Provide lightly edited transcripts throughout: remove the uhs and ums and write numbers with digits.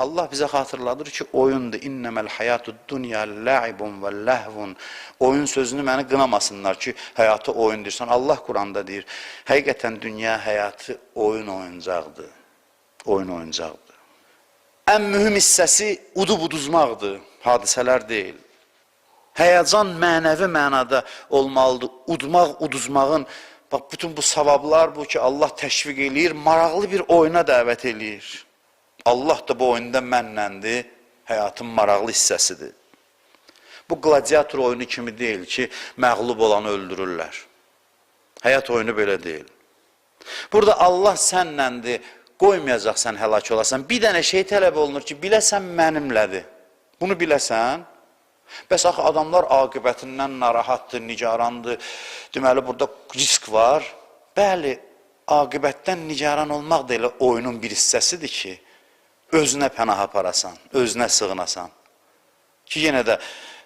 Allah bizə xatırladır ki, oyundur. İnnəməl hayatud dunya la'ibun və ləhvun. Oyun sözünü məni qınamasınlar ki, həyatı oyun deyirsən. Allah Quranda deyir, həqiqətən dünya həyatı oyun oyuncaqdır. Oyun oyuncaqdır. Ən mühüm hissəsi udub-uduzmaqdır, hadisələr deyil. Həyəcan mənəvi mənada olmalıdır. Udmaq, uduzmağın, bax, bütün bu savablar bu ki, Allah təşviq eləyir, maraqlı bir oyuna dəvət eləyir. Allah da bu oyunda mənləndir, həyatın maraqlı hissəsidir. Bu gladiator oyunu kimi deyil ki, məğlub olanı öldürürlər. Həyat oyunu belə deyil. Burada Allah sənləndir, qoymayacaq sən həlak olasan. Bir dənə şey tələb olunur ki, biləsən mənimlədir. Bunu biləsən. Bəs axı adamlar aqibətindən narahatdır, nigarandır. Deməli, burada risk var. Bəli, aqibətdən nigaran olmaq da elə oyunun bir hissəsidir ki, özünə pənah aparasan, özünə sığınasan. Ki, yenə də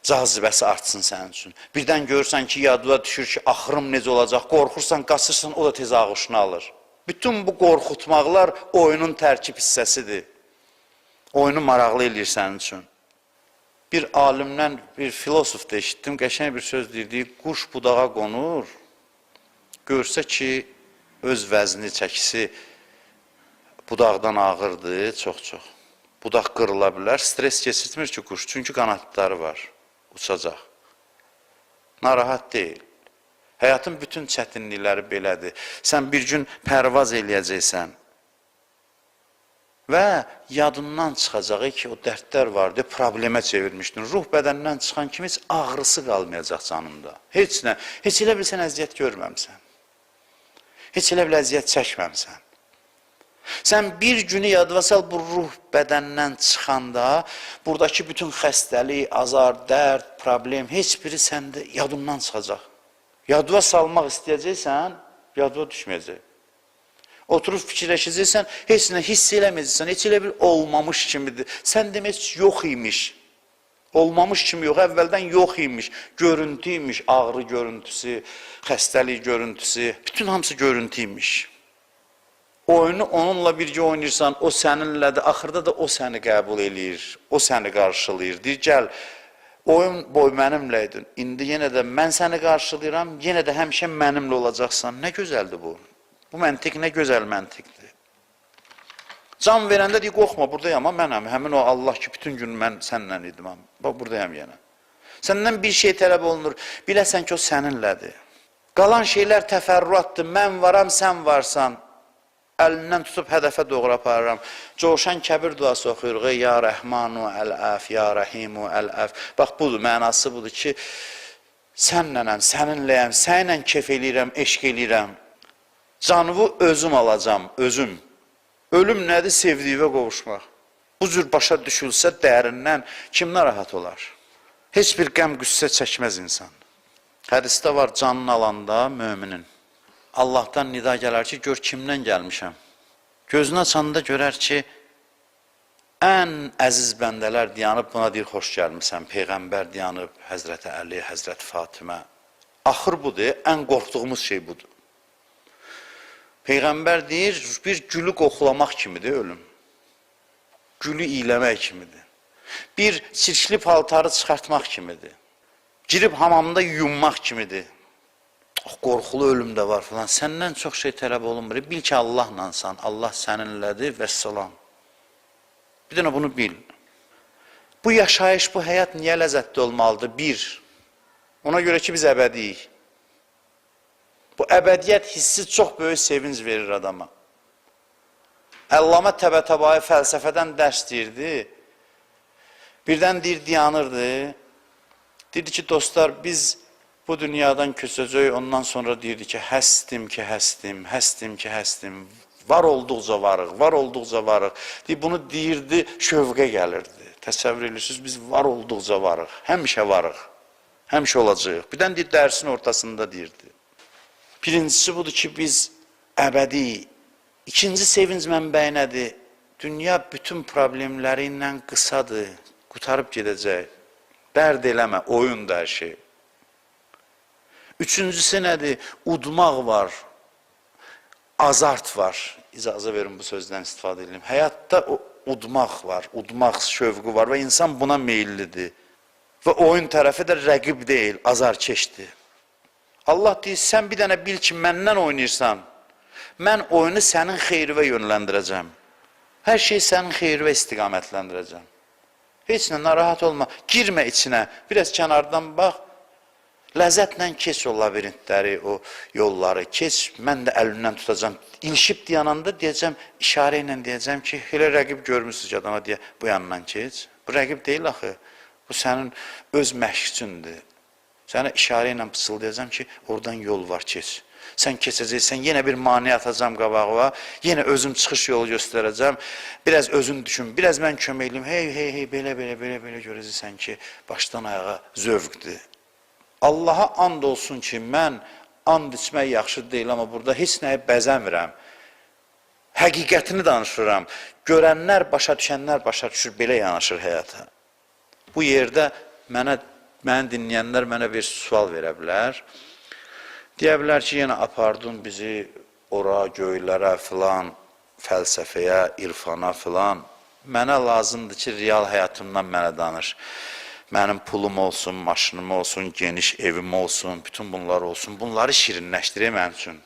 cazibəsi artsın sənin üçün. Birdən görürsən ki, yadına düşür ki, axırım necə olacaq, qorxursan, qaçırsan, o da tez ağışını alır. Bütün bu qorxutmaqlar oyunun tərkib hissəsidir. Oyunu maraqlı eləyir sənin üçün. Bir alimdən, bir filosof da eşitdim, qəşəng bir söz deyirdi, quş budağa qonur, görsə ki, öz vəzni, çəkisi budaqdan ağırdır, çox-çox. Budaq qırıla bilər, stres keçirtmir ki, quş, çünki qanadları var, uçacaq. Narahat deyil. Həyatın bütün çətinlikləri belədir. Sən bir gün pərvaz eləyəcəksən və yadından çıxacağı ki, o dərdlər vardı, problemə çevirmişdin. Ruh bədəndən çıxan kimi heç ağrısı qalmayacaq canında. Heç nə, heç elə bilsən əziyyət görməmsən. Heç elə bil əziyyət çəkməmsən. Sən bir günü yadına sal, bu ruh bədəndən çıxanda, buradakı bütün xəstəlik, azar, dərd, problem, heç biri səndə yadından çıxacaq. Yadına salmaq istəyəcəksən, yadına düşməyəcək. Oturub fikirləşəcəksən, heç nə hiss eləməyəcəksən, heç elə bir olmamış kimidir. Sən demək yox imiş. Olmamış kimi yox, əvvəldən yox imiş. Görüntü imiş, ağrı görüntüsü, xəstəlik görüntüsü, bütün hamısı görüntü imiş. Oyunu onunla birgə oynayırsan, o səninlədir, axırda da o səni qəbul eləyir, o səni qarşılayır. Deyir, gəl, oyun boy mənimlə idin, indi yenə də mən səni qarşılayıram, yenə də həmişə mənimlə olacaqsan. Nə gözəldir bu? Bu məntiq nə gözəl məntiqdir. Can verəndə deyir, qorxma, buradayam, mənəm, həmin o Allah ki, bütün gün mən sənlə idim, bax, buradayam yenə. Səndən bir şey tələb olunur, biləsən ki, o səninlədir. Qalan şeylər təfərrüatdır, mən varam, sən varsan. Əlindən tutub hədəfə doğru aparıram. Coşan kəbir duası oxuyuruq. Ya Rəhmanu əl-əf, ya Rəhimu əl-əf. Bax, budur, mənası budur ki, səninləyəm, səninləyəm, sənlə kef eləyirəm, eşq eləyirəm. Canımı özüm alacam, özüm. Ölüm nədir? Sevdiyivə qovuşmaq. Bu cür başa düşülsə dərindən kim narahat olar? Heç bir qəm qüssə çəkməz insan. Hədisdə var, canını alanda müminin. Allahdan nida gələr ki, gör kimdən gəlmişəm. Gözünə açanda görər ki, ən əziz bəndələr dayanıb buna deyir, xoş gəlmişsən. Peyğəmbər dayanıb, Həzrəti Əli, Həzrəti Fatimə. Axır budur, ən qorxduğumuz şey budur. Peyğəmbər deyir, bir gülü qoxulamaq kimidir ölüm. Gülü iyləmək kimidir. Bir çirkli paltarı çıxartmaq kimidir. Girib hamamda yummaq kimidir. Qorxulu ölüm də var filan. Səndən çox şey tələb olunmur. Bil ki, Allahlansan, Allah səninlədir və salam. Bir dənə bunu bil. Bu yaşayış, bu həyat niyə ləzzətli olmalıdır? Bir, ona görə ki, biz əbədiyik. Bu əbədiyyət hissi çox böyük sevinc verir adama. Əllamə Təbətəbai fəlsəfədən dərs deyirdi. Birdən deyir, dayanırdı. Deyirdi ki, dostlar, biz bu dünyadan köçəcək, ondan sonra deyirdi ki, həstim ki, həstim, həstim ki, həstim, var olduqca varıq, var olduqca varıq. Bunu deyirdi, şövqə gəlirdi. Təsəvvür edirsiniz, biz var olduqca varıq, həmişə varıq, həmişə olacaq. Birdən deyir, dərsin ortasında deyirdi. Birincisi budur ki, biz əbədi. İkinci sevinc mənbəyi nədir? Dünya bütün problemləri ilə qısadır, qutarıb gedəcək. Dərd eləmə, oyundur hər şey. Üçüncüsü nədir? Udmaq var, azart var. İcazə verin bu sözdən istifadə edelim. Həyatda udmaq var, udmaq şövqü var və insan buna meyillidir. Və oyun tərəfi də rəqib deyil, azarkeşdir. Allah deyir, sən bir dənə bil ki, məndən oynayırsan, mən oyunu sənin xeyrivə yönləndirəcəm. Hər şey sənin xeyrivə istiqamətləndirəcəm. Heç nə, narahat olma, girmə içinə, biraz kənardan bax, ləzzətlə keç o labirintləri, o yolları keç, mən də əlindən tutacam. İlişib dayananda deyəcəm, işarə ilə deyəcəm ki, elə rəqib görmürsünüz ki, adama deyə, bu yandan keç. Bu rəqib deyil axı, bu sənin öz məşqçündür. Sənə işarə ilə pısıldayacam ki, oradan yol var, keç. Sən keçəcəksən, yenə bir mani atacam qabağıma, yenə özüm çıxış yolu göstərəcəm, biraz özün düşün, biraz mən köməkliyim, hey, belə görəcəksən ki, başdan ayağa zövqdür. Allaha and olsun ki, mən and içmək yaxşı deyil, amma burada heç nəyə bəzəmirəm. Həqiqətini danışıram. Görənlər, başa düşənlər başa düşür, belə yanaşır həyata. Bu yerdə məni dinləyənlər mənə bir sual verə bilər. Deyə bilər ki, yenə apardın bizi ora, göylərə filan, fəlsəfəyə, irfana filan. Mənə lazımdır ki, real həyatımdan mənə danış. Mənim pulum olsun, maşınım olsun, geniş evim olsun, bütün bunlar olsun. Bunları şirinləşdirək mənim üçün.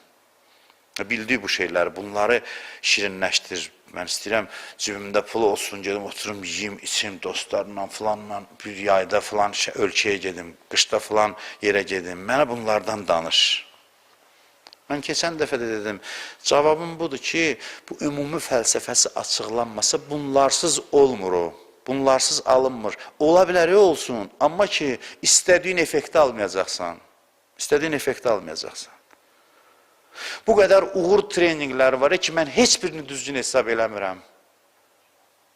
Bildiyi bu şeyləri, bunları şirinləşdir. Mən istəyirəm, cibimdə pul olsun, gedim, oturum, yiyim, içim, dostlarla, filanla, bir yayda filan ölkəyə gedim, qışda filan yerə gedim. Mənə bunlardan danış. Mən keçən dəfə də dedim, cavabım budur ki, bu ümumi fəlsəfəsi açıqlanmasa, bunlarsız olmur o. Bunlarsız alınmır. Ola bilər olsun, amma ki, istədiyin effekti almayacaqsan. İstədiyin effekti almayacaqsan. Bu qədər uğur treninqləri var ki, mən heç birini düzgün hesab eləmirəm.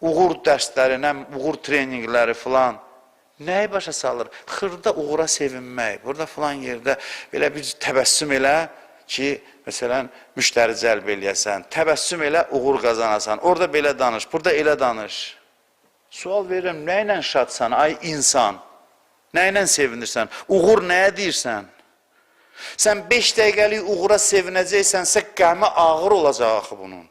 Uğur dərslərinə, uğur treninqləri filan. Nəyi başa salır? Xırda uğura sevinmək. Burada filan yerdə belə bir təbəssüm elə ki, məsələn, müştəri cəlb eləyəsən. Təbəssüm elə, uğur qazanasan. Orada belə danış, burada elə danış. Sual verirəm, nə ilə şadsan, ay insan? Nə ilə sevinirsən? Uğur nəyə deyirsən? Sən 5 dəqiqəlik uğura sevinəcəksənsə, qəmi ağır olacaq axı bunun.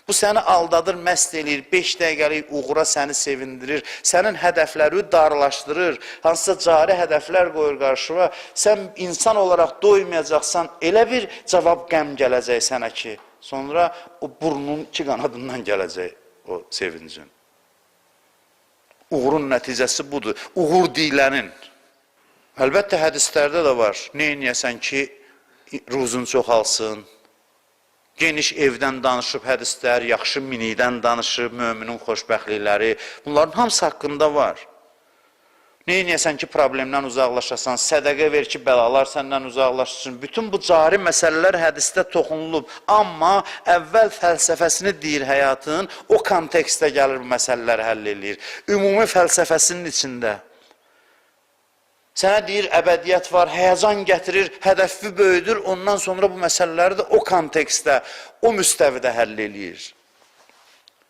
Bu səni aldadır, məst eləyir, 5 dəqiqəlik uğura səni sevindirir, sənin hədəfləri darlaşdırır, hansısa cari hədəflər qoyur qarşıma, sən insan olaraq doymayacaqsan, elə bir cavab qəm gələcək sənə ki, sonra o burnun iki qanadından gələcək o sevincin. Uğurun nəticəsi budur, uğur deyilənin. Əlbəttə, hədislərdə də var, neyniyəsən ki, ruzun çoxalsın, geniş evdən danışıb hədislər, yaxşı minikdən danışıb, möminin xoşbəxtlikləri, bunların hamısı haqqında var. Neyniyəsən ki, problemdən uzaqlaşasan, sədəqə ver ki, bəlalar səndən uzaqlaşsın. Bütün bu cari məsələlər hədisdə toxunulub. Amma əvvəl fəlsəfəsini deyir həyatın, o kontekstdə gəlir bu məsələləri həll edir. Ümumi fəlsəfəsinin içində. Sənə deyir, əbədiyyət var, həyəcan gətirir, hədəfi böyüdür, ondan sonra bu məsələləri də o kontekstdə, o müstəvidə həll edir.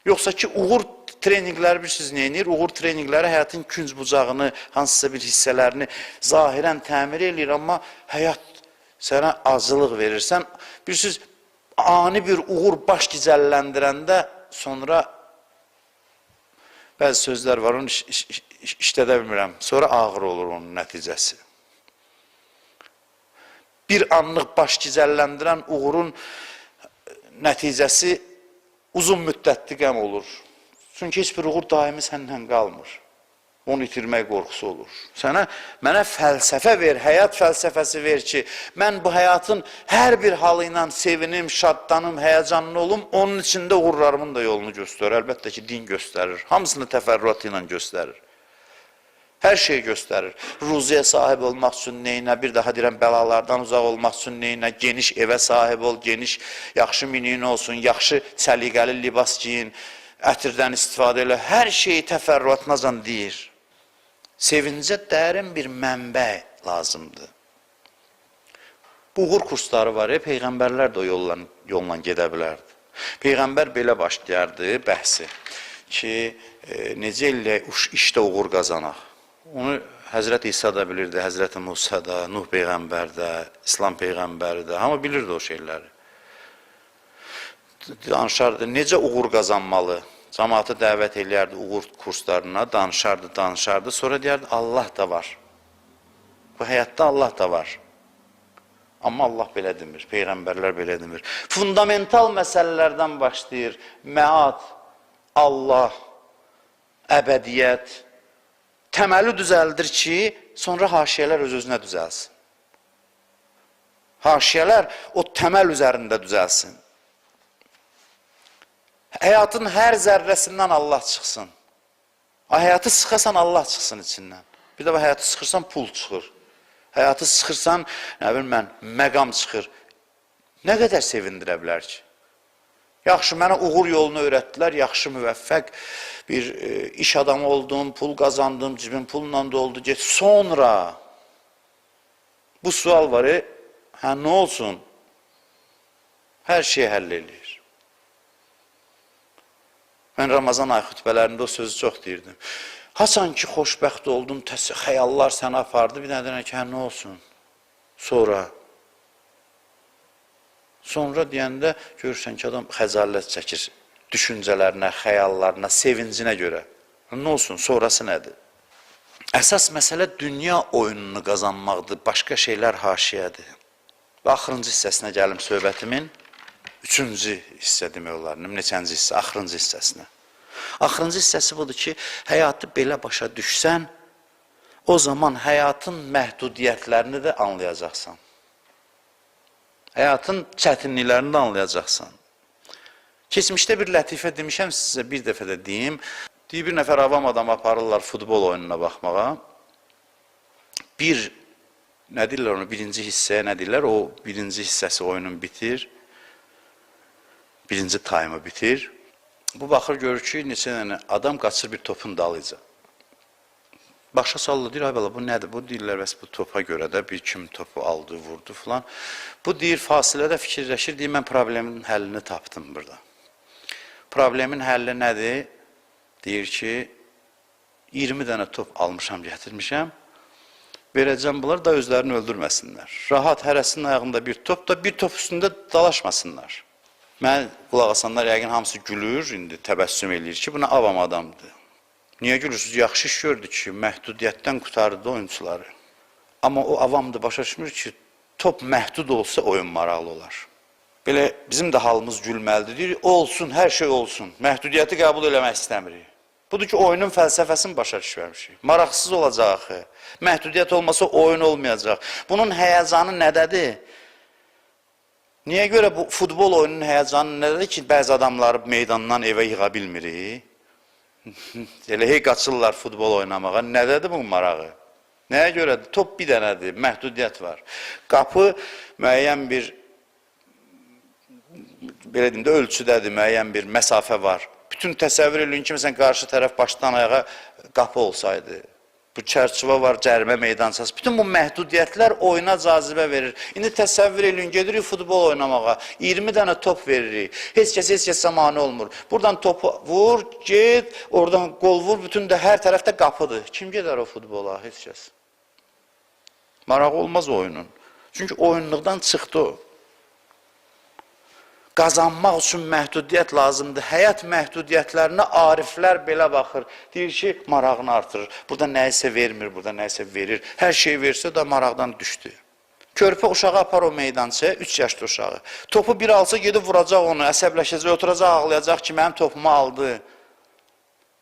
Yoxsa ki, uğur treninqləri bilirsiniz nə edir? Uğur treninqləri həyatın künc bucağını, hansısa bir hissələrini zahirən təmir edir, amma həyat sənə acılıq verirsən. Bilirsiniz, ani bir uğur baş gicəlləndirəndə sonra bəzi sözlər var, onu işlədə bilmirəm. Sonra ağır olur onun nəticəsi. Bir anlıq baş gicəlləndirən uğurun nəticəsi uzun müddətli qəm olur. Çünki heç bir uğur daimi səndən qalmır. Onu itirmək qorxusu olur. Mənə fəlsəfə ver, həyat fəlsəfəsi ver ki, mən bu həyatın hər bir halı ilə sevinim, şaddanım, həyəcanlı olum, onun içində uğurlarımın da yolunu göstərir. Əlbəttə ki, din göstərir. Hamısını təfərrüatı ilə göstərir. Hər şey göstərir. Ruziyə sahib olmaq üçün neyinə, bir daha deyirəm, bəlalardan uzaq olmaq üçün neyinə, geniş evə sahib ol, geniş, yaxşı miniyin olsun, yaxşı səliqəli libas giyin, ətirdən istifadə elə, hər şeyi təfərrüatnacan deyir. Sevincə dərin bir mənbə lazımdır. Bu uğur kursları var, Peyğəmbərlər də o yolla gedə bilərdi. Peyğəmbər belə başlayardı bəhsi ki, necə ilə işdə uğur qazanaq. Onu Həzrət İsa da bilirdi, Həzrət Musa da, Nuh Peyğəmbər də, İslam Peyğəmbəri də, amma bilirdi o şeyləri. Danışardı, necə uğur qazanmalı? Cəmaatı dəvət eləyərdi uğur kurslarına, danışardı. Sonra deyərdi, Allah da var. Bu həyatda Allah da var. Amma Allah belə demir, Peyğəmbərlər belə demir. Fundamental məsələlərdən başlayır. Məad, Allah, əbədiyyət. Təməli düzəldir ki, sonra haşiyələr öz-özünə düzəlsin. Haşiyələr o təməl üzərində düzəlsin. Həyatın hər zərrəsindən Allah çıxsın. Həyatı sıxasan Allah çıxsın içindən. Bir də həyatı sıxırsan pul çıxır. Həyatı sıxırsan, nə bilim mən, məqam çıxır. Nə qədər sevindirə bilər ki? Yaxşı, mənə uğur yolunu öyrətdilər, yaxşı, müvəffəq bir iş adamı oldum, pul qazandım, cibim pulla doldu, get. Sonra bu sual var, nə olsun? Hər şeyi həll eləyir. Mən Ramazan ay xütbələrində o sözü çox deyirdim. Hasan ki, xoşbəxt oldun, xəyallar səni apardı, bir dənə ki, nə olsun? Sonra deyəndə görürsən ki, adam xəcalət çəkir düşüncələrinə, xəyallarına, sevincinə görə. Nə olsun, sonrası nədir? Əsas məsələ dünya oyununu qazanmaqdır, başqa şeylər haşiyədir. Və axırıncı hissəsinə gəlim söhbətimin. Üçüncü hissə demək olar, neçənci hissə, axırıncı hissəsinə. Axırıncı hissəsi budur ki, həyatı belə başa düşsən, o zaman həyatın məhdudiyyətlərini də anlayacaqsan. Həyatın çətinliklərini də anlayacaqsan. Keçmişdə bir lətifə demişəm sizə, bir dəfə də deyim. Bir nəfər avam adam aparırlar futbol oyununa baxmağa. Nə deyirlər onu, birinci hissəyə nə deyirlər? O birinci hissəsi oyunun bitir. Birinci tayımı bitir. Bu baxır, görür ki, neçə dənə adam qaçır bir topun dalıca. Başa sallı, deyir, ay bala, bu nədir? Bu deyirlər, bəs bu topa görə də bir kim topu aldı, vurdu filan. Bu deyir, fasilədə fikirləşir, deyir, mən problemin həllini tapdım burada. Problemin həlli nədir? Deyir ki, 20 dənə top almışam, gətirmişəm. Verəcəm bunlar da özlərini öldürməsinlər. Rahat hərəsinin ayağında bir top da bir top üstündə dalaşmasınlar. Mən qulaq asanlar yəqin hamısı gülür, indi təbəssüm eləyir ki, buna avam adamdır. Niyə gülürsünüz? Yaxşı iş gördü ki, məhdudiyyətdən qutardı oyunçuları. Amma o avamdır, başa düşmür ki, top məhdud olsa oyun maraqlı olar. Belə bizim də halımız gülməlidir, deyir, olsun, hər şey olsun, məhdudiyyəti qəbul eləmək istəmirik. Budur ki, oyunun fəlsəfəsini başa düşmərmişik. Maraqsız olacaq axı. Məhdudiyyət olmasa oyun olmayacaq. Bunun həyəcanı nədədir? Niyə görə bu futbol oyunun həyəcanı nədədir ki, bəzi adamları meydandan evə yığa bilmirik? Elə hey qaçırlar futbol oynamağa. Nədədir bu marağı? Nəyə görədir? Top bir dənədir, məhdudiyyət var. Qapı müəyyən bir, belə deyim də, ölçüdədir, müəyyən bir məsafə var. Bütün təsəvvür edin ki, məsələn, qarşı tərəf başdan ayağa qapı olsaydı. Bu çərçivə var, cərimə meydançası. Bütün bu məhdudiyyətlər oyuna cazibə verir. İndi təsəvvür edin, gedirik futbol oynamağa. 20 dənə top veririk. Heç kəsə mane olmur. Buradan topu vur, get, oradan qol vur, bütün də hər tərəfdə qapıdır. Kim gedər o futbola? Heç kəs. Maraq olmaz oyunun. Çünki oyunluqdan çıxdı o. Qazanmaq üçün məhdudiyyət lazımdır. Həyat məhdudiyyətlərinə ariflər belə baxır. Deyir ki, marağını artırır. Burada nəyisə vermir, burada nəyisə verir. Hər şey versə də maraqdan düşdü. Körpə uşağı apar o meydançaya, 3 yaşlı uşağı. Topu bir alsa gedib vuracaq onu, əsəbləşəcək, oturacaq, ağlayacaq ki, mənim topumu aldı.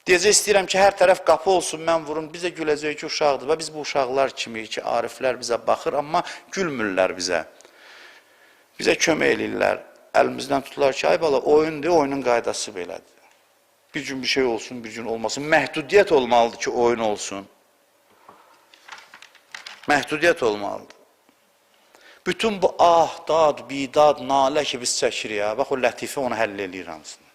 Deyəcək, istəyirəm ki, hər tərəf qapı olsun, mən vurum. Bizə güləcək ki, uşaqdır. Və biz bu uşaqlar kimi ki, ariflər bizə baxır, amma gülmürlər bizə. Bizə kömək eləyirlər. Əlimizdən tutular ki, ay bala, oyundur, oyunun qaydası belədir. Bir gün bir şey olsun, bir gün olmasın. Məhdudiyyət olmalıdır ki, oyun olsun. Məhdudiyyət olmalıdır. Bütün bu dad, bidad, nalə ki biz çəkirik ya, bax o lətifə onu həll eləyir hamısını.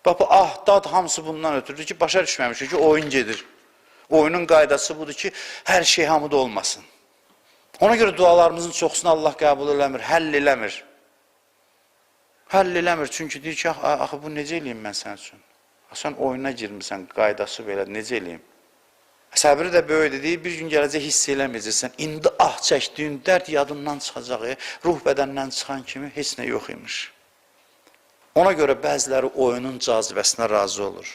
Bax bu dad hamısı bundan ötürür ki, başa düşməmişik ki, oyun gedir. Oyunun qaydası budur ki, hər şey hamıda olmasın. Ona görə dualarımızın çoxsunu Allah qəbul eləmir, həll eləmir. Həll eləmir, çünki deyir ki, axı bu necə eləyim mən sən üçün? Sən oyuna girmirsən, qaydası belə, necə eləyim? Səbri də böyüdür, deyir, bir gün gələcək hiss eləməyəcəksən. İndi çəkdiyin dərd yadından çıxacaq, ruh bədəndən çıxan kimi heç nə yox imiş. Ona görə bəziləri oyunun cazibəsinə razı olur.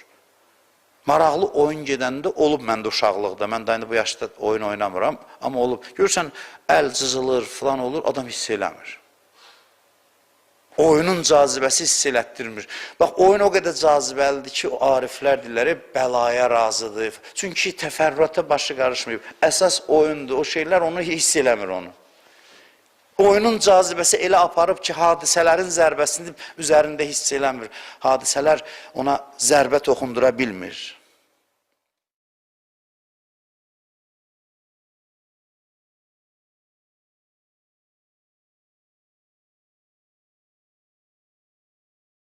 Maraqlı oyun gedəndə olub məndə uşaqlıqda. Mən də indi bu yaşda oyun oynamıram, amma olub. Görürsən, əl cızılır, falan olur, adam hiss eləmir. Oyunun cazibəsi hiss elətdirmir. Bax, oyun o qədər cazibəlidir ki, o ariflər dilləri bəlaya razıdır. Çünki təfərrüata başı qarışmayıb. Əsas oyundur, o şeylər onu hiss eləmir onu. Oyunun cazibəsi elə aparıb ki, hadisələrin zərbəsini üzərində hiss eləmir. Hadisələr ona zərbə toxundura bilmir.